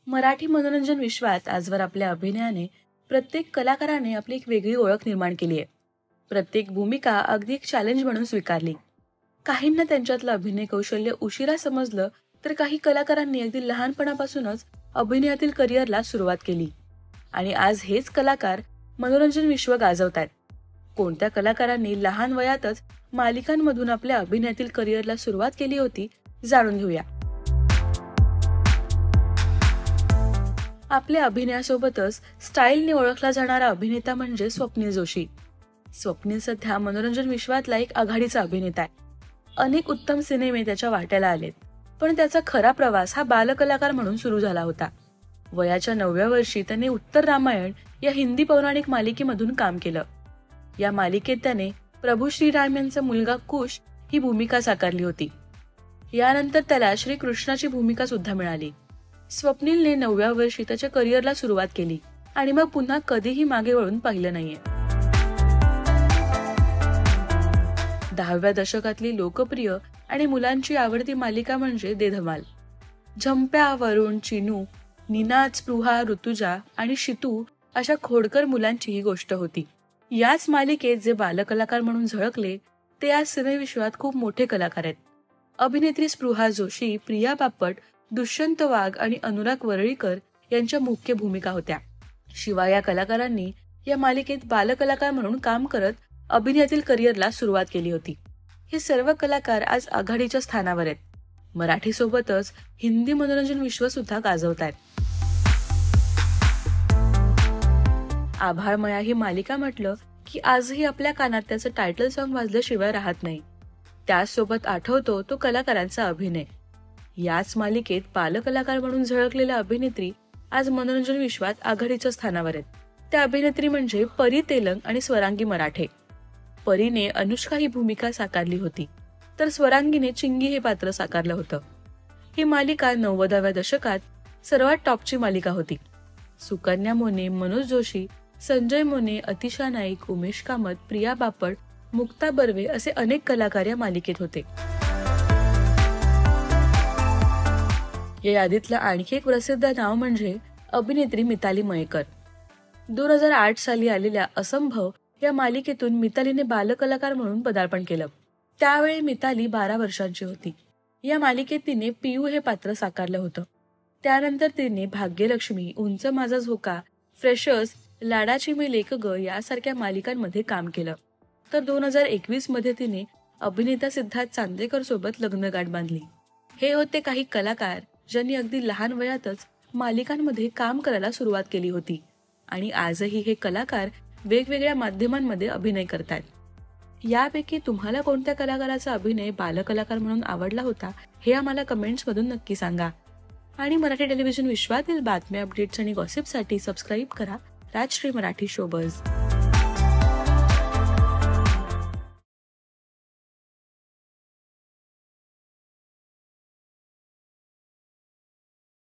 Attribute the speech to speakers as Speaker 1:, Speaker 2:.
Speaker 1: मराठी मनोरंजन विश्वात आजवर आपल्या अभिनयाने प्रत्येक कलाकाराने आपली एक वेगळी ओळख निर्माण केली आहे. प्रत्येक भूमिका अगदी एक चॅलेंज म्हणून स्वीकारली. काहींना त्यांच्यातलं अभिनय कौशल्य उशिरा समजलं, तर काही कलाकारांनी अगदी लहानपणापासूनच अभिनयातील करिअरला सुरुवात केली आणि आज हेच कलाकार मनोरंजन विश्व गाजवतात. कोणत्या कलाकारांनी लहान वयातच मालिकांमधून आपल्या अभिनयातील करिअरला सुरुवात केली होती, जाणून घेऊया. आपल्या अभिनयासोबतच स्टाईलने ओळखला जाणारा अभिनेता म्हणजे स्वप्नील जोशी. स्वप्नील सध्या मनोरंजन विश्वातला एक आघाडीचा अभिनेता आहे. अनेक उत्तम सिनेमे त्याच्या वाट्याला आलेत, पण त्याचा खरा प्रवास हा बालकलाकार म्हणून सुरू झाला होता. वयाच्या 9व्या वर्षी त्याने उत्तर रामायण या हिंदी पौराणिक मालिकेमधून काम केलं. या मालिकेत त्याने प्रभू श्रीराम यांचा मुलगा कुश ही भूमिका साकारली होती. यानंतर त्याला श्रीकृष्णाची भूमिका सुद्धा मिळाली. स्वप्नीलने 9व्या वर्षी त्याच्या करिअरला सुरुवात केली आणि मग पुन्हा कधीही मागे वळून पाहिलं नाहीये. 10व्या दशकातली लोकप्रिय आणि मुलांची आवडती मालिका म्हणजे दे धमाल. झंप्या, वरुण, चिनू, निनाद, स्पृहा, ऋतुजा आणि शितू अशा खोडकर मुलांची ही गोष्ट होती. याच मालिकेत जे बालकलाकार म्हणून झळकले ते आज सिनेविश्वात खूप मोठे कलाकार आहेत. अभिनेत्री स्पृहा जोशी, प्रिया बापट, दुष्यंत वाघ आणि अनुराग वरळीकर यांच्या मुख्य भूमिका होत्या. शिवाय या कलाकारांनी या मालिकेत बालकलाकार म्हणून काम करत अभिनयातील करिअरला सुरुवात केली होती. हे सर्व कलाकार आज आघाडीच्या स्थानावर आहेत. मराठी सोबतच हिंदी मनोरंजन विश्व सुद्धा गाजवत आहेत. आभाळमया ही मालिका म्हटलं की आजही आपल्या कानात त्याचं टायटल सॉन्ग वाजल्याशिवाय राहत नाही. त्याचसोबत आठवतो तो कलाकारांचा अभिनय. याच मालिकेत बालकलाकार म्हणून झळकलेल्या अभिनेत्री आज मनोरंजन विश्वात आघाडीच्या स्थानावर आहेत. त्या अभिनेत्री म्हणजे परी तेलंग आणि स्वरांगी मराठे. परीने अनुष्का ही भूमिका साकारली होती, तर स्वरांगीने चिंगी हे पात्र साकारलं होतं. ही मालिका 90व्या दशकात सर्वात टॉपची मालिका होती. सुकन्या मोने, मनोज जोशी, संजय मोने, अतिशा नाईक, उमेश कामत, प्रिया बापट, मुक्ता बर्वे असे अनेक कलाकार या मालिकेत होते. या यादीतलं आणखी एक प्रसिद्ध नाव म्हणजे अभिनेत्री मिताली मयेकर. 2008 साली आलेल्या असंभव या मालिकेतून मितालीने बालकलाकार म्हणून पदार्पण केलं. त्यावेळी मिताली 12 वर्षांची होती. या मालिकेत तिने पियू हे पात्र साकारलं होतं. त्यानंतर तिने भाग्यलक्ष्मी, उंच माझा झोका, फ्रेशर्स, लाडाची मी लेक ग यासारख्या मालिकांमध्ये काम केलं. तर 2021 मध्ये तिने अभिनेता सिद्धार्थ चांदेकर सोबत लग्नगाठ बांधली. हे होते काही कलाकार ज्यांनी अगदी लहान वयातच मालिकांमध्ये काम करायला सुरुवात केली होती आणि आजही हे कलाकार वेगवेगळ्या माध्यमांमध्ये अभिनय करतात. यापैकी तुम्हाला कोणत्या कलाकाराचा अभिनय बालकलाकार म्हणून आवडला होता हे आम्हाला कमेंट्समधून नक्की सांगा. आणि मराठी टेलिव्हिजन विश्वातील बातम्या, अपडेट्स आणि गॉसिपसाठी सबस्क्राईब करा राजश्री मराठी शोबज.